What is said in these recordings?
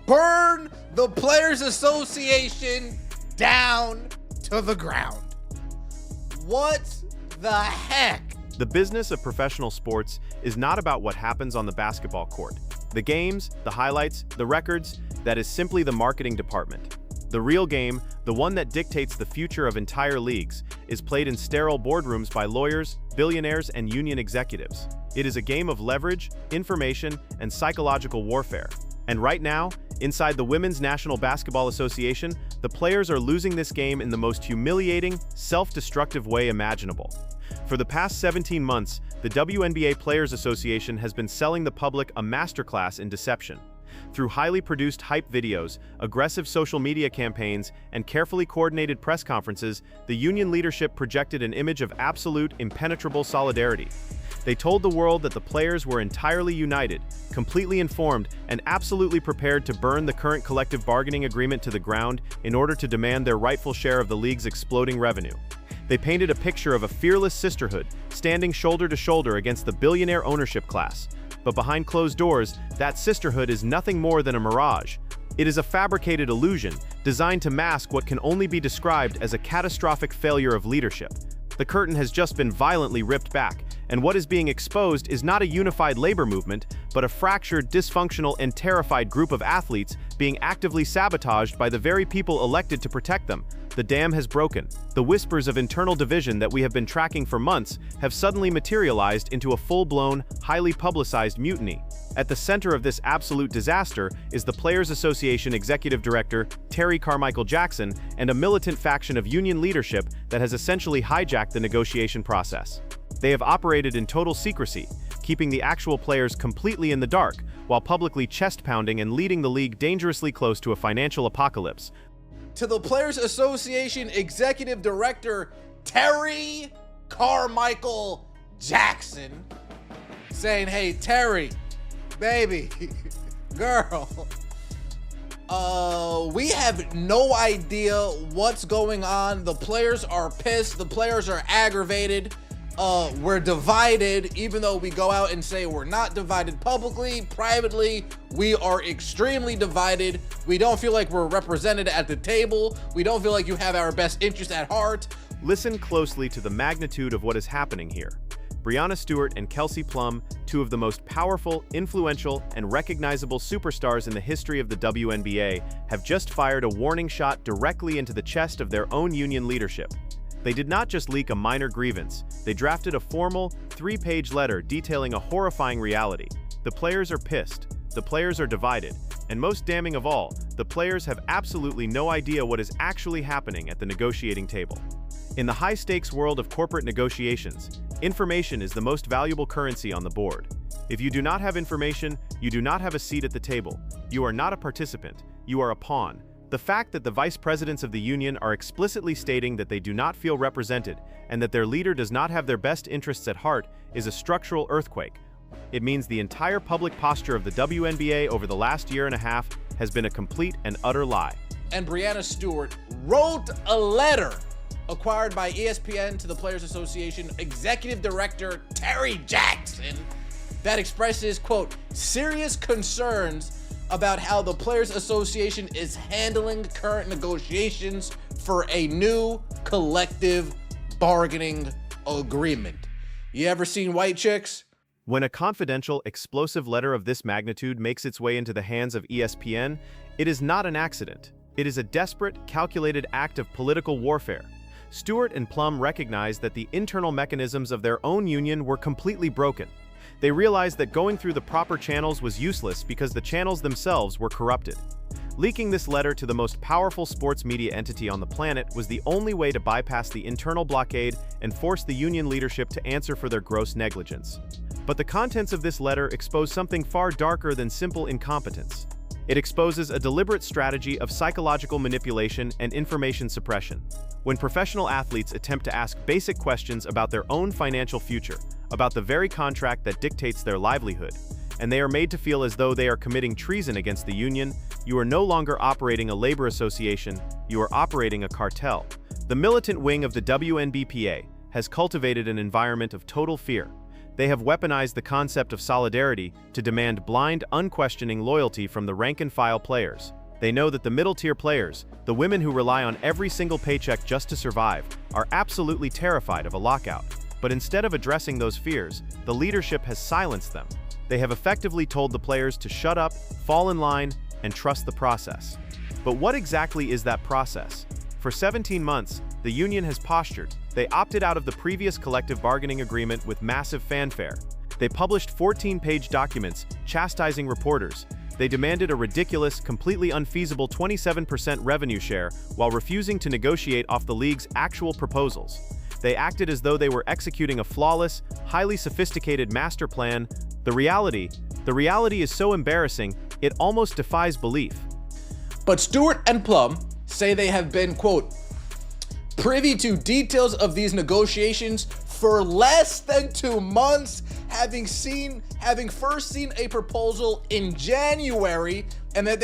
burn the Players Association down to the ground. What the heck? The business of professional sports is not about what happens on the basketball court. The games, the highlights, the records, that is simply the marketing department. The real game, the one that dictates the future of entire leagues, is played in sterile boardrooms by lawyers, billionaires, and union executives. It is a game of leverage, information, and psychological warfare. And right now, inside the Women's National Basketball Association, the players are losing this game in the most humiliating, self-destructive way imaginable. For the past 17 months, the WNBA Players Association has been selling the public a masterclass in deception. Through highly produced hype videos, aggressive social media campaigns, and carefully coordinated press conferences, the union leadership projected an image of absolute, impenetrable solidarity. They told the world that the players were entirely united, completely informed, and absolutely prepared to burn the current collective bargaining agreement to the ground in order to demand their rightful share of the league's exploding revenue. They painted a picture of a fearless sisterhood, standing shoulder to shoulder against the billionaire ownership class. But behind closed doors, that sisterhood is nothing more than a mirage. It is a fabricated illusion, designed to mask what can only be described as a catastrophic failure of leadership. The curtain has just been violently ripped back, and what is being exposed is not a unified labor movement, but a fractured, dysfunctional, and terrified group of athletes being actively sabotaged by the very people elected to protect them. The dam has broken. The whispers of internal division that we have been tracking for months have suddenly materialized into a full-blown, highly publicized mutiny. At the center of this absolute disaster is the Players Association Executive Director, Terry Carmichael Jackson, and a militant faction of union leadership that has essentially hijacked the negotiation process. They have operated in total secrecy, keeping the actual players completely in the dark, while publicly chest-pounding and leading the league dangerously close to a financial apocalypse. To the Players Association Executive Director, Terry Carmichael Jackson, saying, hey, Terry, baby, girl, we have no idea what's going on. The players are pissed. The players are aggravated. We're divided, even though we go out and say we're not divided publicly. Privately, we are extremely divided. We don't feel like we're represented at the table. We don't feel like you have our best interest at heart. Listen closely to the magnitude of what is happening here. Breanna Stewart and Kelsey Plum, two of the most powerful, influential, and recognizable superstars in the history of the WNBA, have just fired a warning shot directly into the chest of their own union leadership. They did not just leak a minor grievance, they drafted a formal, 3-page letter detailing a horrifying reality. The players are pissed, the players are divided, and most damning of all, the players have absolutely no idea what is actually happening at the negotiating table. In the high-stakes world of corporate negotiations, information is the most valuable currency on the board. If you do not have information, you do not have a seat at the table. You are not a participant, you are a pawn. The fact that the vice presidents of the union are explicitly stating that they do not feel represented and that their leader does not have their best interests at heart is a structural earthquake. It means the entire public posture of the WNBA over the last year and a half has been a complete and utter lie. And Breanna Stewart wrote a letter acquired by ESPN to the Players Association Executive Director Terry Jackson that expresses, quote, serious concerns about how the Players Association is handling current negotiations for a new collective bargaining agreement. You ever seen White Chicks? When a confidential, explosive letter of this magnitude makes its way into the hands of ESPN, it is not an accident. It is a desperate, calculated act of political warfare. Stewart and Plum recognized that the internal mechanisms of their own union were completely broken. They realized that going through the proper channels was useless because the channels themselves were corrupted. Leaking this letter to the most powerful sports media entity on the planet was the only way to bypass the internal blockade and force the union leadership to answer for their gross negligence. But the contents of this letter expose something far darker than simple incompetence. It exposes a deliberate strategy of psychological manipulation and information suppression. When professional athletes attempt to ask basic questions about their own financial future, about the very contract that dictates their livelihood, and they are made to feel as though they are committing treason against the union, you are no longer operating a labor association, you are operating a cartel. The militant wing of the WNBPA has cultivated an environment of total fear. They have weaponized the concept of solidarity to demand blind, unquestioning loyalty from the rank-and-file players. They know that the middle-tier players, the women who rely on every single paycheck just to survive, are absolutely terrified of a lockout. But instead of addressing those fears, the leadership has silenced them. They have effectively told the players to shut up, fall in line, and trust the process. But what exactly is that process? For 17 months, the union has postured. They opted out of the previous collective bargaining agreement with massive fanfare. They published 14-page documents chastising reporters. They demanded a ridiculous, completely unfeasible 27% revenue share while refusing to negotiate off the league's actual proposals. They acted as though they were executing a flawless, highly sophisticated master plan. The reality is so embarrassing, it almost defies belief. But Stewart and Plum say they have been, quote, privy to details of these negotiations for less than 2 months, having first seen a proposal in January, and that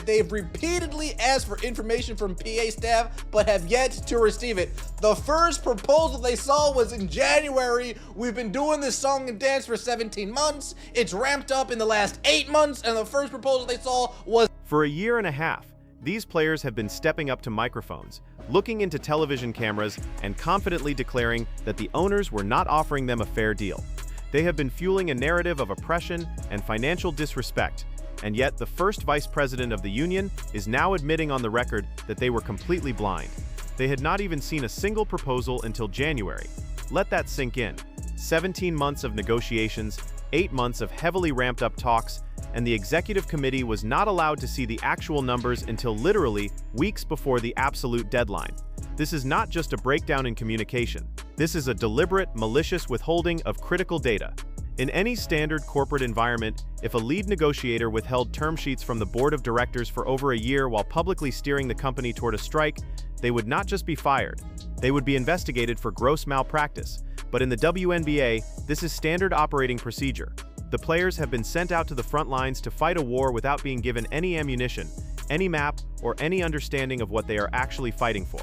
they've repeatedly asked for information from PA staff, but have yet to receive it. The first proposal they saw was in January. We've been doing this song and dance for 17 months. It's ramped up in the last 8 months, and the first proposal they saw was... For a year and a half, these players have been stepping up to microphones, looking into television cameras, and confidently declaring that the owners were not offering them a fair deal. They have been fueling a narrative of oppression and financial disrespect, and yet the first vice president of the union is now admitting on the record that they were completely blind. They had not even seen a single proposal until January. Let that sink in. 17 months of negotiations, 8 months of heavily ramped up talks, and the executive committee was not allowed to see the actual numbers until literally weeks before the absolute deadline. This is not just a breakdown in communication. This is a deliberate, malicious withholding of critical data. In any standard corporate environment, if a lead negotiator withheld term sheets from the board of directors for over a year while publicly steering the company toward a strike, they would not just be fired. They would be investigated for gross malpractice. But in the WNBA, this is standard operating procedure. The players have been sent out to the front lines to fight a war without being given any ammunition, any map, or any understanding of what they are actually fighting for.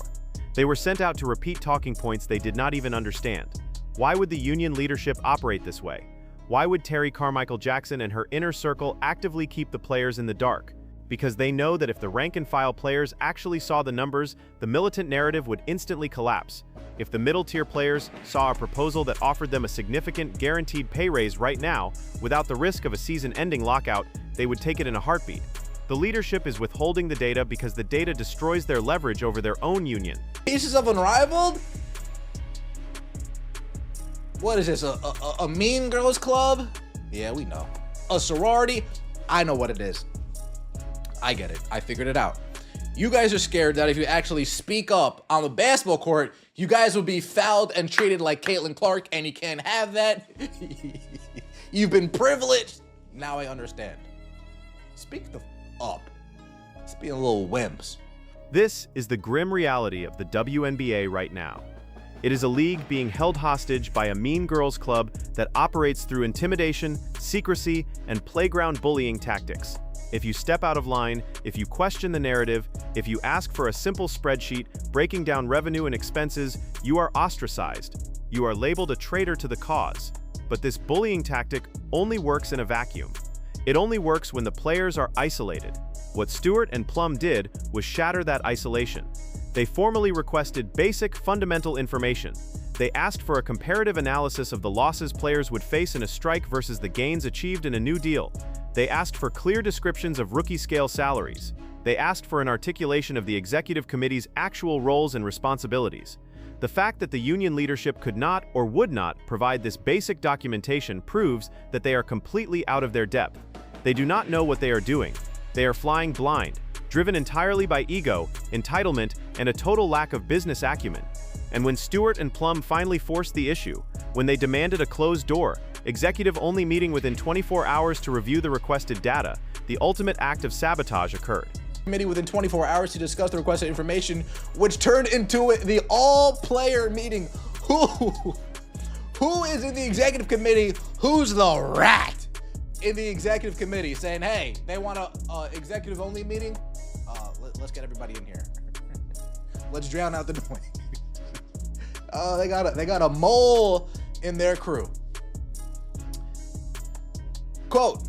They were sent out to repeat talking points they did not even understand. Why would the union leadership operate this way? Why would Terry Carmichael Jackson and her inner circle actively keep the players in the dark? Because they know that if the rank-and-file players actually saw the numbers, the militant narrative would instantly collapse. If the middle-tier players saw a proposal that offered them a significant guaranteed pay raise right now, without the risk of a season-ending lockout, they would take it in a heartbeat. The leadership is withholding the data because the data destroys their leverage over their own union. Pieces of Unrivaled? What is this, a Mean Girls Club? Yeah, we know. A sorority? I know what it is. I get it. I figured it out. You guys are scared that if you actually speak up on the basketball court, you guys will be fouled and treated like Caitlin Clark, and you can't have that. You've been privileged. Now I understand. Speak the up. It's being a little wimps. This is the grim reality of the WNBA right now. It is a league being held hostage by a mean girls club that operates through intimidation, secrecy, and playground bullying tactics. If you step out of line, if you question the narrative, if you ask for a simple spreadsheet breaking down revenue and expenses, you are ostracized. You are labeled a traitor to the cause. But this bullying tactic only works in a vacuum. It only works when the players are isolated. What Stewart and Plum did was shatter that isolation. They formally requested basic, fundamental information. They asked for a comparative analysis of the losses players would face in a strike versus the gains achieved in a new deal. They asked for clear descriptions of rookie-scale salaries. They asked for an articulation of the executive committee's actual roles and responsibilities. The fact that the union leadership could not or would not provide this basic documentation proves that they are completely out of their depth. They do not know what they are doing. They are flying blind, driven entirely by ego, entitlement, and a total lack of business acumen. And when Stewart and Plum finally forced the issue, when they demanded a closed door, executive-only meeting within 24 hours to review the requested data, the ultimate act of sabotage occurred. Committee within 24 hours to discuss the requested information, which turned into the all-player meeting. Who is in the executive committee? Who's the rat in the executive committee saying, hey, they want a executive-only meeting? Let's get everybody in here. Let's drown out the noise. They got a mole in their crew. quote,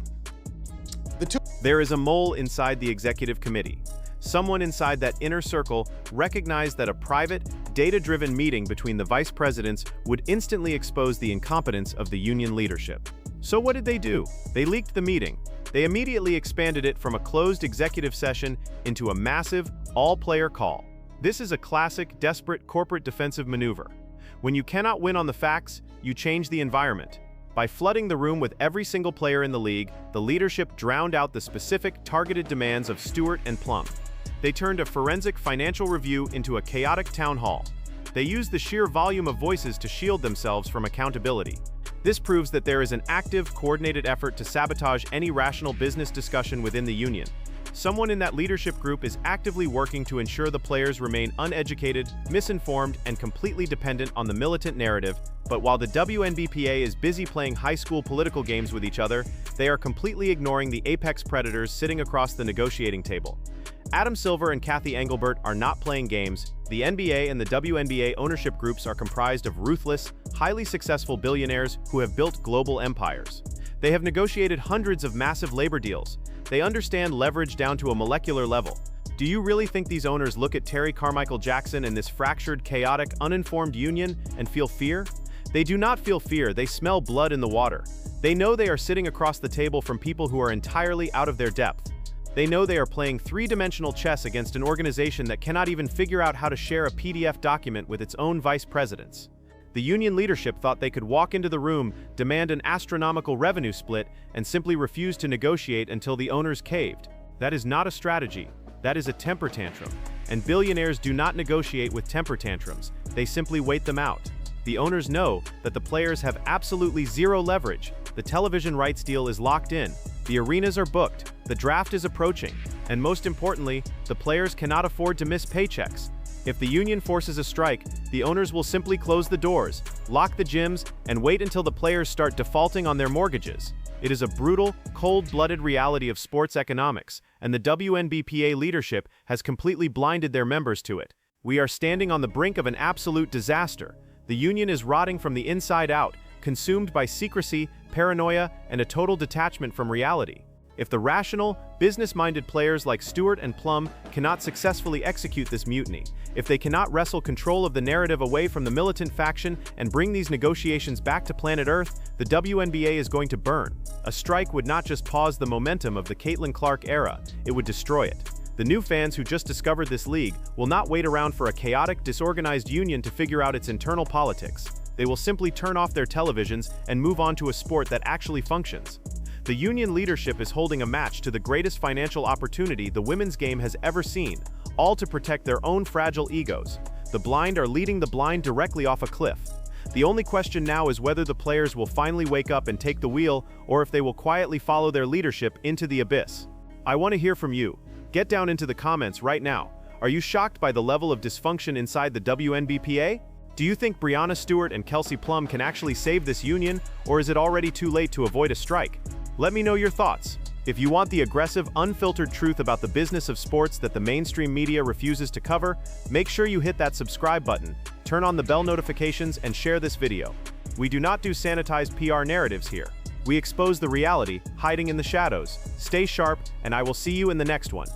There is a mole inside the executive committee. Someone inside that inner circle recognized that a private, data-driven meeting between the vice presidents would instantly expose the incompetence of the union leadership. So what did they do? They leaked the meeting. They immediately expanded it from a closed executive session into a massive, all-player call. This is a classic, desperate corporate defensive maneuver. When you cannot win on the facts, you change the environment. By flooding the room with every single player in the league, the leadership drowned out the specific, targeted demands of Stewart and Plum. They turned a forensic financial review into a chaotic town hall. They used the sheer volume of voices to shield themselves from accountability. This proves that there is an active, coordinated effort to sabotage any rational business discussion within the union. Someone in that leadership group is actively working to ensure the players remain uneducated, misinformed, and completely dependent on the militant narrative. But while the WNBPA is busy playing high school political games with each other, they are completely ignoring the apex predators sitting across the negotiating table. Adam Silver and Kathy Engelbert are not playing games. The NBA and the WNBA ownership groups are comprised of ruthless, highly successful billionaires who have built global empires. They have negotiated hundreds of massive labor deals. They understand leverage down to a molecular level. Do you really think these owners look at Terry Carmichael Jackson and this fractured, chaotic, uninformed union and feel fear? They do not feel fear, they smell blood in the water. They know they are sitting across the table from people who are entirely out of their depth. They know they are playing three-dimensional chess against an organization that cannot even figure out how to share a PDF document with its own vice presidents. The union leadership thought they could walk into the room, demand an astronomical revenue split, and simply refuse to negotiate until the owners caved. That is not a strategy. That is a temper tantrum. And billionaires do not negotiate with temper tantrums. They simply wait them out. The owners know that the players have absolutely zero leverage. The television rights deal is locked in. The arenas are booked. The draft is approaching. And most importantly, the players cannot afford to miss paychecks. If the union forces a strike, the owners will simply close the doors, lock the gyms, and wait until the players start defaulting on their mortgages. It is a brutal, cold-blooded reality of sports economics, and the WNBPA leadership has completely blinded their members to it. We are standing on the brink of an absolute disaster. The union is rotting from the inside out, consumed by secrecy, paranoia, and a total detachment from reality. If the rational, business-minded players like Stewart and Plum cannot successfully execute this mutiny, if they cannot wrestle control of the narrative away from the militant faction and bring these negotiations back to planet Earth, the WNBA is going to burn. A strike would not just pause the momentum of the Caitlin Clark era, it would destroy it. The new fans who just discovered this league will not wait around for a chaotic, disorganized union to figure out its internal politics. They will simply turn off their televisions and move on to a sport that actually functions. The union leadership is holding a match to the greatest financial opportunity the women's game has ever seen, all to protect their own fragile egos. The blind are leading the blind directly off a cliff. The only question now is whether the players will finally wake up and take the wheel, or if they will quietly follow their leadership into the abyss. I want to hear from you. Get down into the comments right now. Are you shocked by the level of dysfunction inside the WNBPA? Do you think Breanna Stewart and Kelsey Plum can actually save this union, or is it already too late to avoid a strike? Let me know your thoughts. If you want the aggressive, unfiltered truth about the business of sports that the mainstream media refuses to cover, make sure you hit that subscribe button, turn on the bell notifications, and share this video. We do not do sanitized PR narratives here. We expose the reality hiding in the shadows. Stay sharp, and I will see you in the next one.